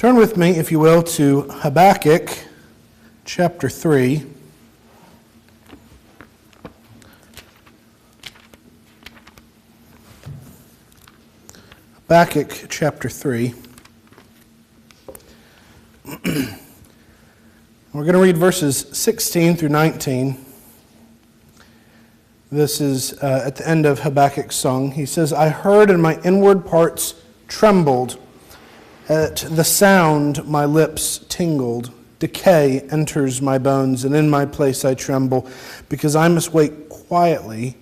Turn with me, if you will, to Habakkuk chapter 3. Habakkuk chapter 3. We're going to read verses 16 through 19. This is at the end of Habakkuk's song. He says, I heard and my inward parts trembled. At the sound my lips tingled. Decay enters my bones, and in my place I tremble, because I must wait quietly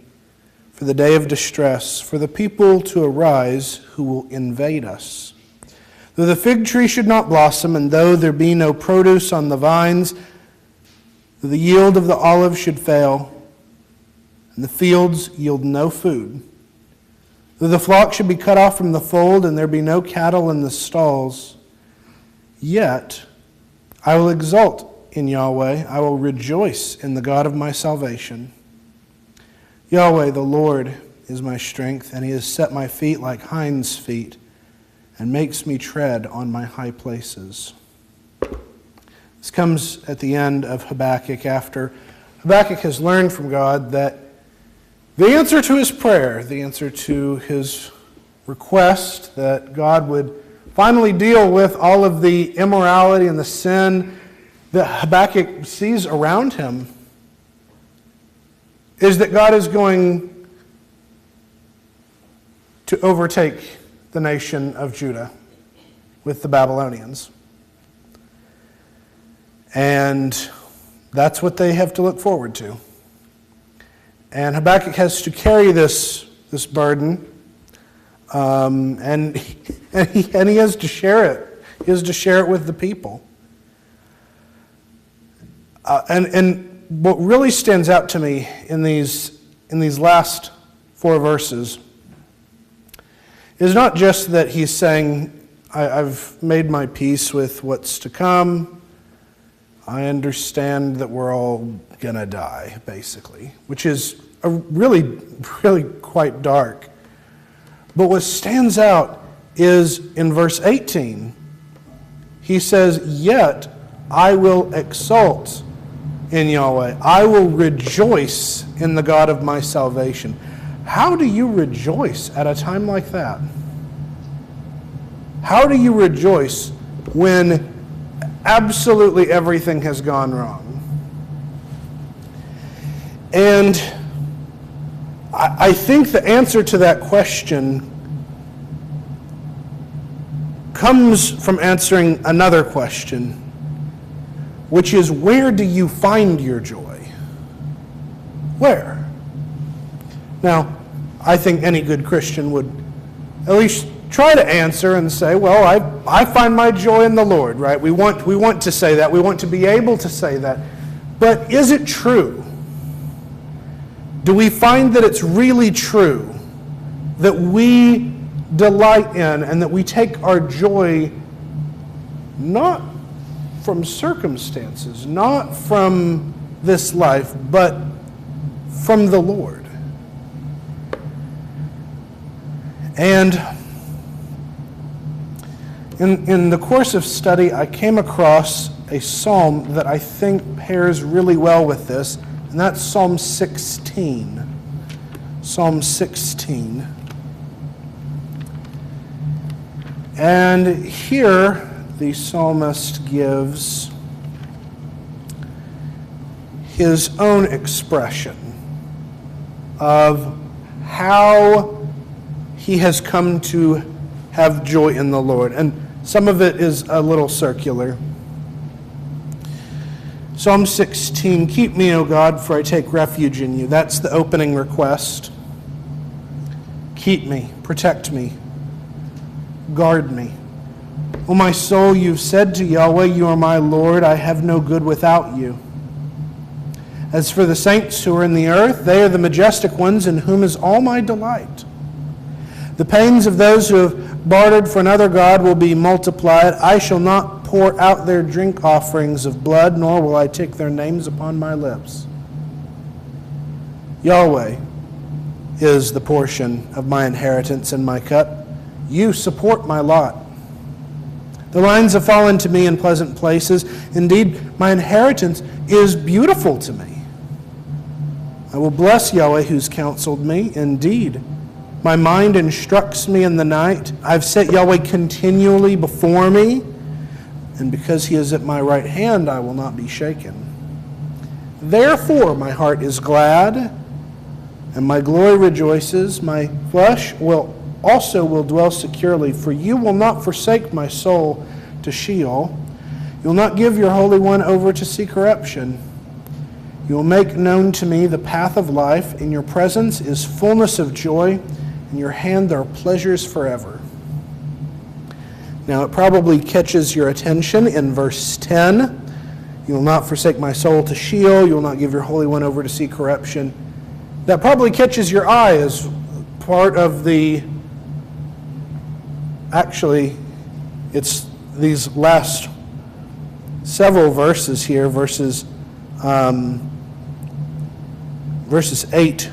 for the day of distress, for the people to arise who will invade us. Though the fig tree should not blossom, and though there be no produce on the vines, though the yield of the olive should fail, and the fields yield no food, though the flock should be cut off from the fold, and there be no cattle in the stalls, yet I will exult in Yahweh, I will rejoice in the God of my salvation. Yahweh, the Lord, is my strength, and he has set my feet like hinds' feet, and makes me tread on my high places. This comes at the end of Habakkuk, after Habakkuk has learned from God that the answer to his prayer, the answer to his request that God would finally deal with all of the immorality and the sin that Habakkuk sees around him, is that God is going to overtake the nation of Judah with the Babylonians. And that's what they have to look forward to. And Habakkuk has to carry this burden, and he has to share it. He has to share it with the people. And what really stands out to me in these last four verses is not just that he's saying, I've made my peace with what's to come. I understand that we're all going to die, basically, which is really, really quite dark. But what stands out is in verse 18, he says, yet I will exult in Yahweh. I will rejoice in the God of my salvation. How do you rejoice at a time like that? How do you rejoice when absolutely everything has gone wrong? And I think the answer to that question comes from answering another question, which is, where do you find your joy? Where? Now, I think any good Christian would at least try to answer and say, well, I find my joy in the Lord, right? We want to say that. We want to be able to say that. But is it true? Do we find that it's really true that we delight in and that we take our joy not from circumstances, not from this life, but from the Lord? And in the course of study, I came across a psalm that I think pairs really well with this, and that's Psalm 16. Psalm 16. And here, the psalmist gives his own expression of how he has come to have joy in the Lord. And some of it is a little circular. Psalm 16, keep me, O God, for I take refuge in you. That's the opening request. Keep me, protect me, guard me. O my soul, you've said to Yahweh, you are my Lord. I have no good without you. As for the saints who are in the earth, they are the majestic ones in whom is all my delight. The pains of those who have bartered for another god will be multiplied. I shall not pour out their drink offerings of blood, nor will I take their names upon my lips. Yahweh is the portion of my inheritance and my cup. You support my lot. The lines have fallen to me in pleasant places. Indeed, my inheritance is beautiful to me. I will bless Yahweh who's counseled me. Indeed, my mind instructs me in the night. I've set Yahweh continually before me, and because he is at my right hand, I will not be shaken. Therefore, my heart is glad, and my glory rejoices. My flesh will dwell securely, for you will not forsake my soul to Sheol. You will not give your Holy One over to see corruption. You will make known to me the path of life. In your presence is fullness of joy. In your hand there are pleasures forever. Now it probably catches your attention in verse 10. You will not forsake my soul to Sheol. You will not give your Holy One over to see corruption. That probably catches your eye as part of the... Actually, it's these last several verses here, verses 8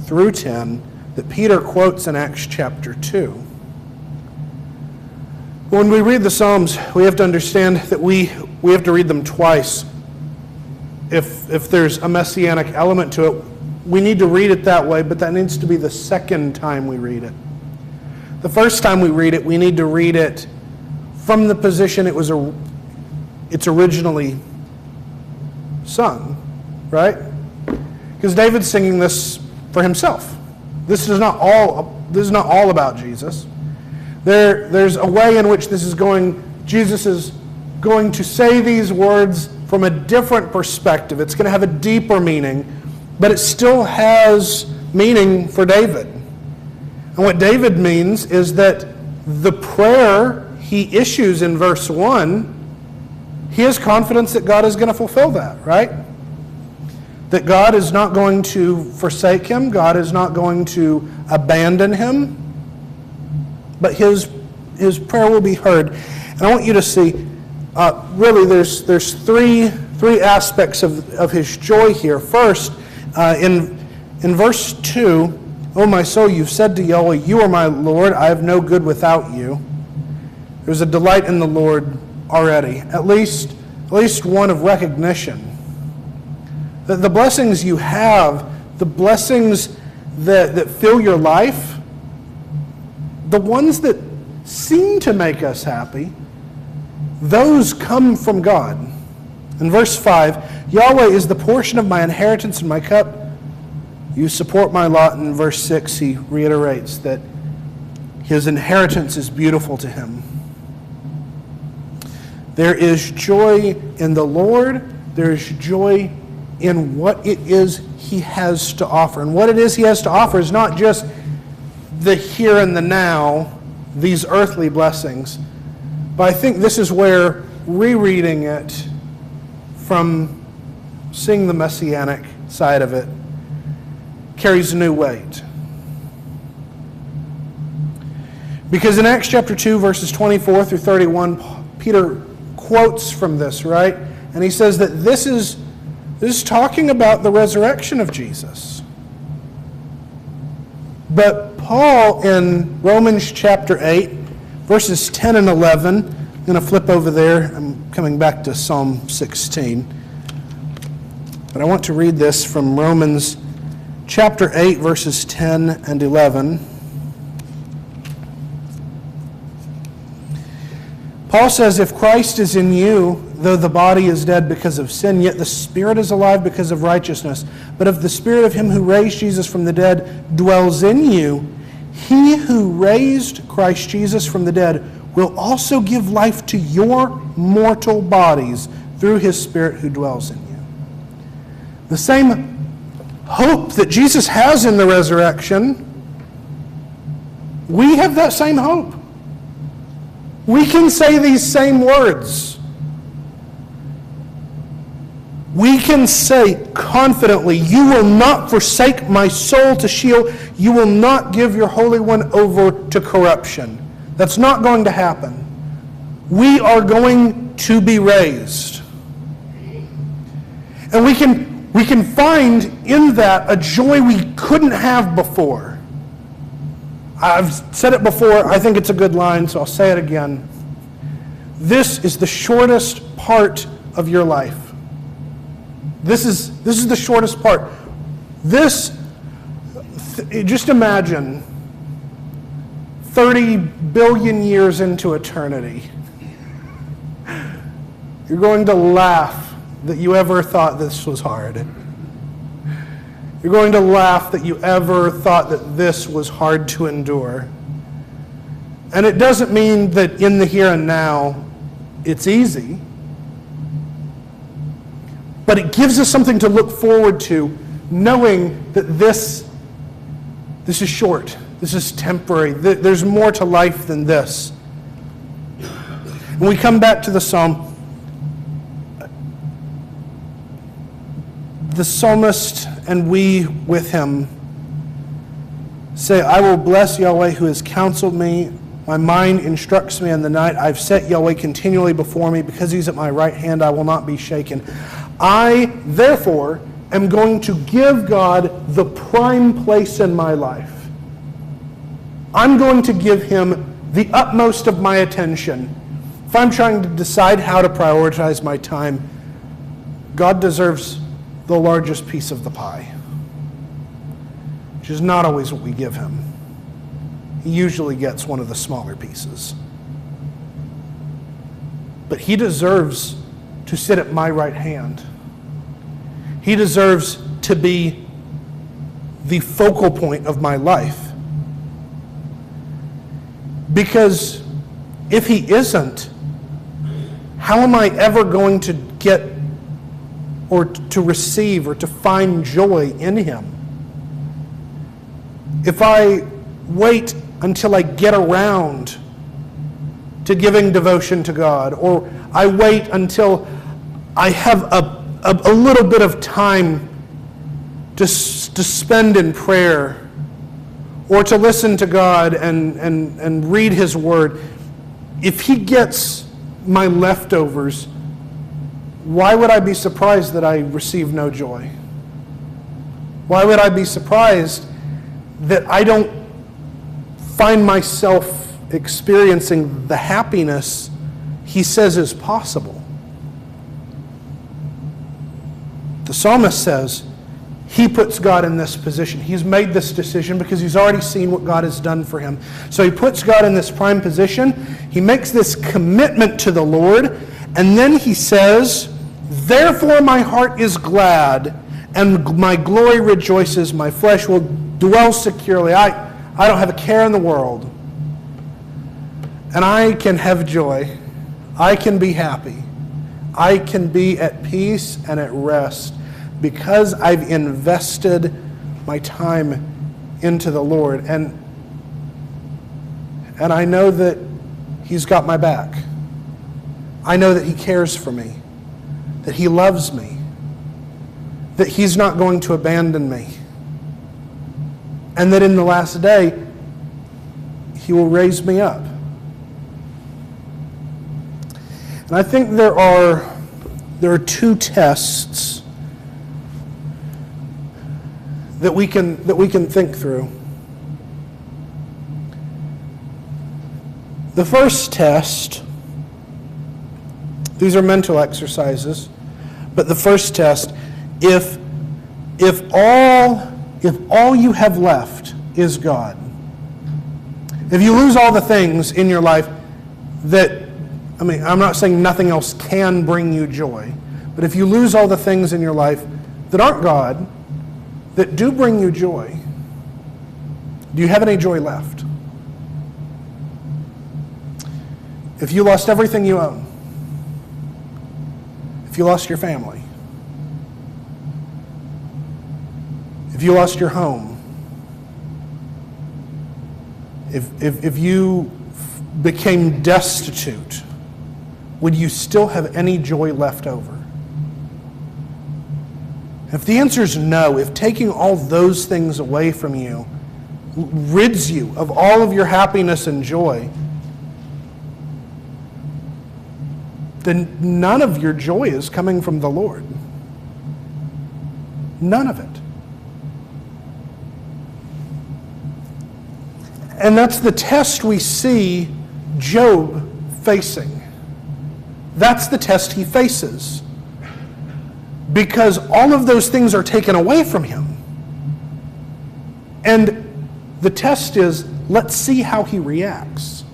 through 10, that Peter quotes in Acts chapter 2. When we read the Psalms, we have to understand that we have to read them twice. If there's a messianic element to it, we need to read it that way, but that needs to be the second time we read it. The first time we read it, we need to read it from the position it's originally sung, right? Because David's singing this for himself. This is not all about Jesus. There's a way in which this is going. Jesus is going to say these words from a different perspective. It's going to have a deeper meaning, but it still has meaning for David. And what David means is that the prayer he issues in verse 1, he has confidence that God is going to fulfill that, right? That God is not going to forsake him. God is not going to abandon him. But his prayer will be heard. And I want you to see, really there's three aspects of his joy here. First, in verse 2, O my soul, you've said to Yahweh, you are my Lord, I have no good without you. There's a delight in the Lord already, at least one of recognition. That the blessings you have, the blessings that fill your life, the ones that seem to make us happy, those come from God. In verse 5, Yahweh is the portion of my inheritance and my cup. You support my lot. In verse 6, he reiterates that his inheritance is beautiful to him. There is joy in the Lord. There is joy in what it is he has to offer. And what it is he has to offer is not just the here and the now, these earthly blessings. But I think this is where rereading it from seeing the messianic side of it carries new weight. Because in Acts chapter 2, verses 24 through 31, Peter quotes from this, right? And he says that this is talking about the resurrection of Jesus. But Paul in Romans chapter 8, verses 10 and 11, I'm going to flip over there. I'm coming back to Psalm 16. But I want to read this from Romans chapter 8, verses 10 and 11. Paul says, if Christ is in you, though the body is dead because of sin, yet the spirit is alive because of righteousness. But if the spirit of him who raised Jesus from the dead dwells in you, he who raised Christ Jesus from the dead will also give life to your mortal bodies through his Spirit who dwells in you. The same hope that Jesus has in the resurrection, we have that same hope. We can say these same words. We can say confidently, you will not forsake my soul to Sheol. You will not give your Holy One over to corruption. That's not going to happen. We are going to be raised. And we can find in that a joy we couldn't have before. I've said it before. I think it's a good line, so I'll say it again. This is the shortest part of your life. This is the shortest part. Just imagine 30 billion years into eternity. You're going to laugh that you ever thought this was hard. You're going to laugh that you ever thought that this was hard to endure. And it doesn't mean that in the here and now it's easy. But it gives us something to look forward to, knowing that this is short. This is temporary. There's more to life than this. When we come back to the psalm, the psalmist and we with him say, I will bless Yahweh who has counseled me. My mind instructs me in the night. I've set Yahweh continually before me. Because he's at my right hand, I will not be shaken. I, therefore, am going to give God the prime place in my life. I'm going to give him the utmost of my attention. If I'm trying to decide how to prioritize my time, God deserves the largest piece of the pie, which is not always what we give him. He usually gets one of the smaller pieces. But he deserves to sit at my right hand. He deserves to be the focal point of my life. Because if he isn't, how am I ever going to get or to receive or to find joy in him? If I wait until I get around to giving devotion to God, or I wait until I have a little bit of time to spend in prayer, or to listen to God and read his word, if he gets my leftovers, why would I be surprised that I receive no joy? Why would I be surprised that I don't find myself experiencing the happiness he says is possible? The psalmist says he puts God in this position. He's made this decision because he's already seen what God has done for him. So he puts God in this prime position. He makes this commitment to the Lord. And then he says, therefore my heart is glad and my glory rejoices. My flesh will dwell securely. I don't have a care in the world. And I can have joy. I can be happy. I can be at peace and at rest because I've invested my time into the Lord. And I know that he's got my back. I know that he cares for me, that he loves me, that he's not going to abandon me, and that in the last day, he will raise me up. And I think there are two tests that we can think through. The first test, these are mental exercises, but the first test, if all you have left is God, if you lose all the things in your life I'm not saying nothing else can bring you joy, but if you lose all the things in your life that aren't God, that do bring you joy, do you have any joy left? If you lost everything you own, if you lost your family, if you lost your home, if you became destitute, would you still have any joy left over? If the answer is no, if taking all those things away from you rids you of all of your happiness and joy, then none of your joy is coming from the Lord. None of it. And that's the test we see Job facing. that's the test he faces. Because all of those things are taken away from him. And the test is, let's see how he reacts.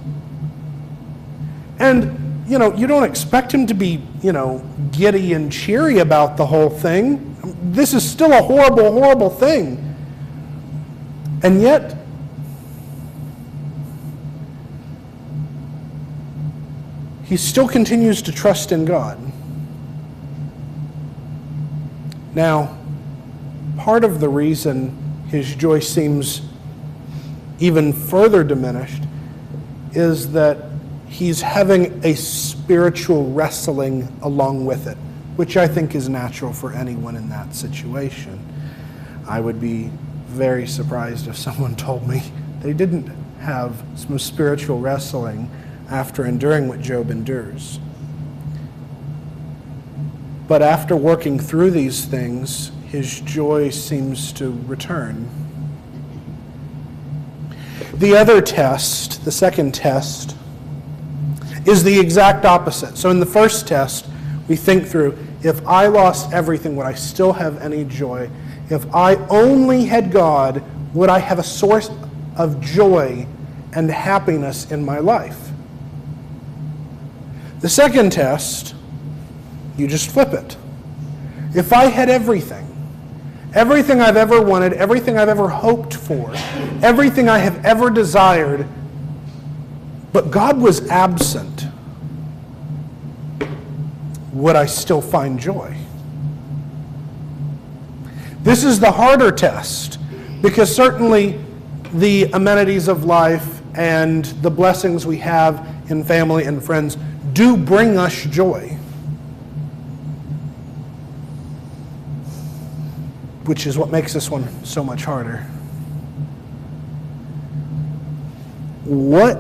And, you don't expect him to be, giddy and cheery about the whole thing. This is still a horrible, horrible thing. And yet, he still continues to trust in God. Now, part of the reason his joy seems even further diminished is that he's having a spiritual wrestling along with it, which I think is natural for anyone in that situation. I would be very surprised if someone told me they didn't have some spiritual wrestling after enduring what Job endures. But after working through these things, his joy seems to return. The other test, the second test, is the exact opposite. So in the first test, we think through, if I lost everything, would I still have any joy? If I only had God, would I have a source of joy and happiness in my life? The second test, you just flip it. If I had everything I've ever wanted, everything I've ever hoped for, everything I have ever desired, but God was absent, would I still find joy? This is the harder test, because certainly the amenities of life and the blessings we have in family and friends do bring us joy, which is what makes this one so much harder. What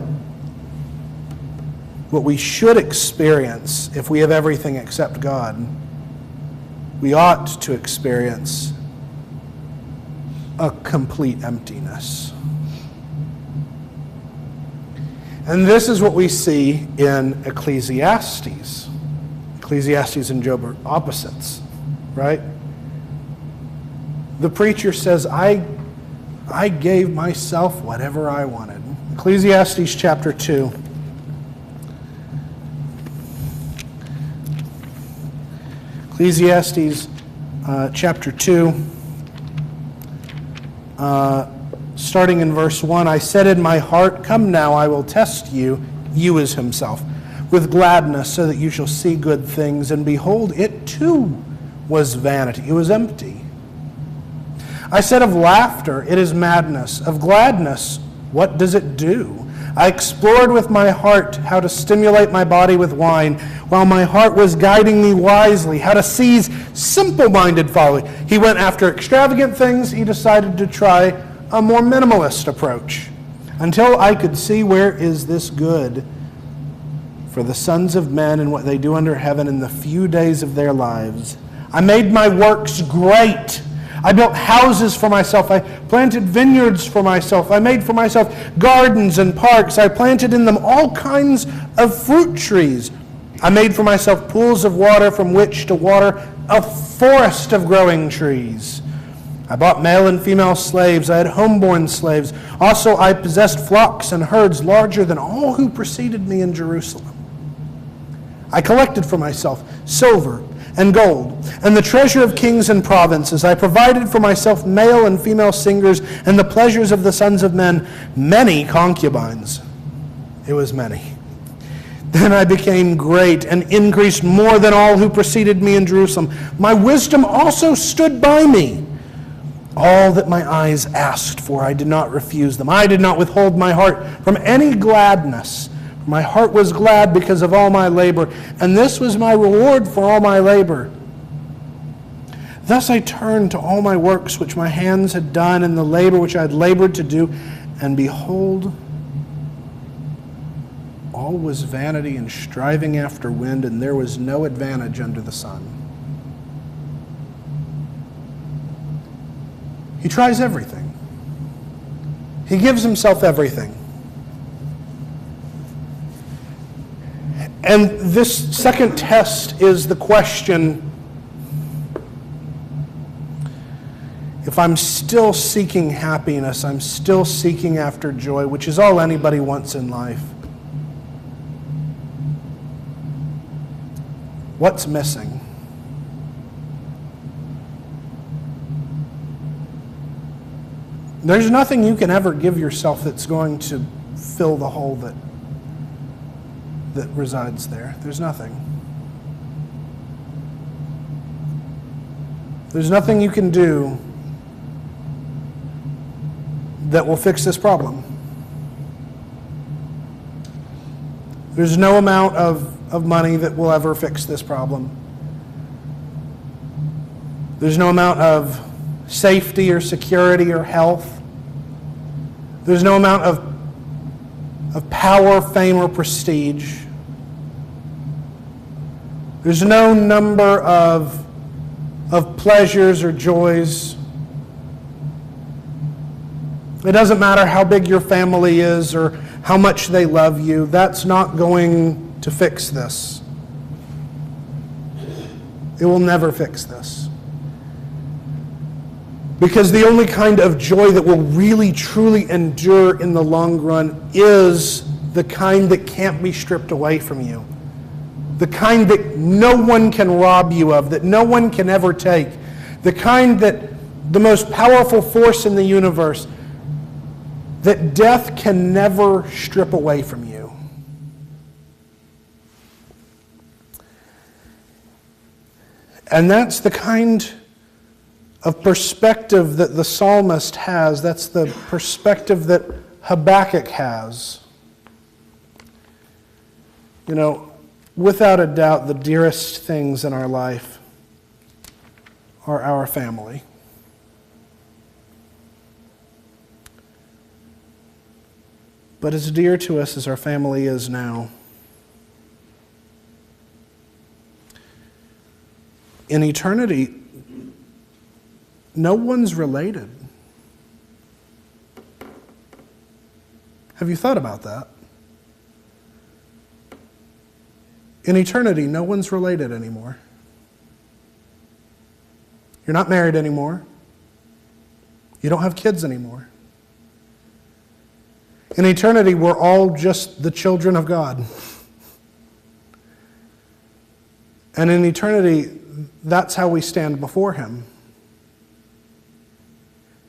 we should experience if we have everything except God, we ought to experience a complete emptiness. And this is what we see in Ecclesiastes. Ecclesiastes and Job are opposites, right? The preacher says, I gave myself whatever I wanted. Ecclesiastes chapter 2. Ecclesiastes chapter 2, starting in verse 1, I said in my heart, come now, I will test you, you is himself, with gladness, so that you shall see good things. And behold, it too was vanity. It was empty. I said of laughter, it is madness. Of gladness, what does it do? I explored with my heart how to stimulate my body with wine, while my heart was guiding me wisely, how to seize simple-minded folly. He went after extravagant things. He decided to try a more minimalist approach, until I could see where is this good for the sons of men and what they do under heaven in the few days of their lives. I made my works great. I built houses for myself. I planted vineyards for myself. I made for myself gardens and parks. I planted in them all kinds of fruit trees. I made for myself pools of water from which to water a forest of growing trees. I bought male and female slaves. I had homeborn slaves. Also, I possessed flocks and herds larger than all who preceded me in Jerusalem. I collected for myself silver and gold, and the treasure of kings and provinces. I provided for myself male and female singers, and the pleasures of the sons of men, many concubines. It was many. Then I became great and increased more than all who preceded me in Jerusalem. My wisdom also stood by me. All that my eyes asked for, I did not refuse them. I did not withhold my heart from any gladness. My heart was glad because of all my labor, and this was my reward for all my labor. Thus I turned to all my works which my hands had done, and the labor which I had labored to do, and behold, all was vanity and striving after wind, and there was no advantage under the sun. He tries everything. He gives himself everything. And this second test is the question, if I'm still seeking happiness, I'm still seeking after joy, which is all anybody wants in life, what's missing? There's nothing you can ever give yourself that's going to fill the hole that resides there. There's nothing. There's nothing you can do that will fix this problem. There's no amount of money that will ever fix this problem. There's no amount of safety or security or health. There's no amount of power, fame, or prestige. There's no number of pleasures or joys. It doesn't matter how big your family is or how much they love you. That's not going to fix this. It will never fix this. Because the only kind of joy that will really, truly endure in the long run is the kind that can't be stripped away from you. The kind that no one can rob you of, that no one can ever take. The kind that the most powerful force in the universe, that death can never strip away from you. And that's the kind of perspective that the psalmist has. That's the perspective that Habakkuk has. You know, without a doubt, the dearest things in our life are our family. But as dear to us as our family is now, in eternity, no one's related. Have you thought about that? In eternity, no one's related anymore. You're not married anymore. You don't have kids anymore. In eternity, we're all just the children of God. And in eternity, that's how we stand before Him.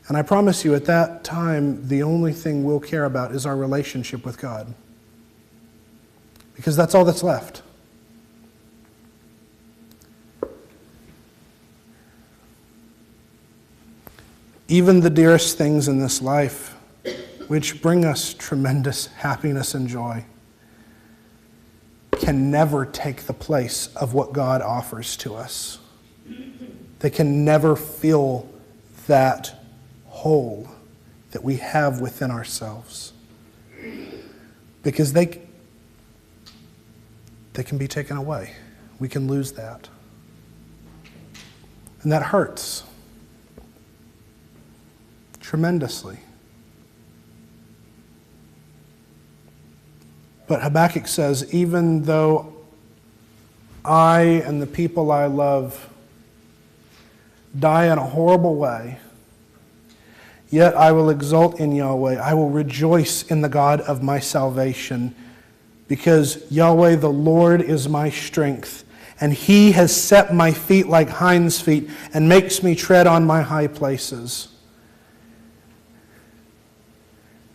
And I promise you, at that time, the only thing we'll care about is our relationship with God. Because that's all that's left. Even the dearest things in this life, which bring us tremendous happiness and joy, can never take the place of what God offers to us. They can never fill that hole that we have within ourselves. Because they can be taken away. We can lose that. And that hurts tremendously. But Habakkuk says, even though I and the people I love die in a horrible way, yet I will exult in Yahweh. I will rejoice in the God of my salvation, because Yahweh the Lord is my strength, and He has set my feet like hinds' feet and makes me tread on my high places.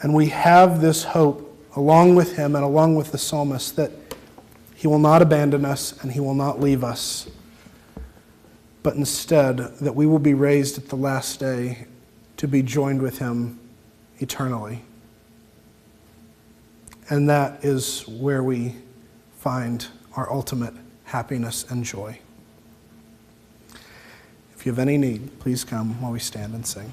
And we have this hope along with him and along with the psalmist that He will not abandon us and He will not leave us, but instead that we will be raised at the last day to be joined with Him eternally. And that is where we find our ultimate happiness and joy. If you have any need, please come while we stand and sing.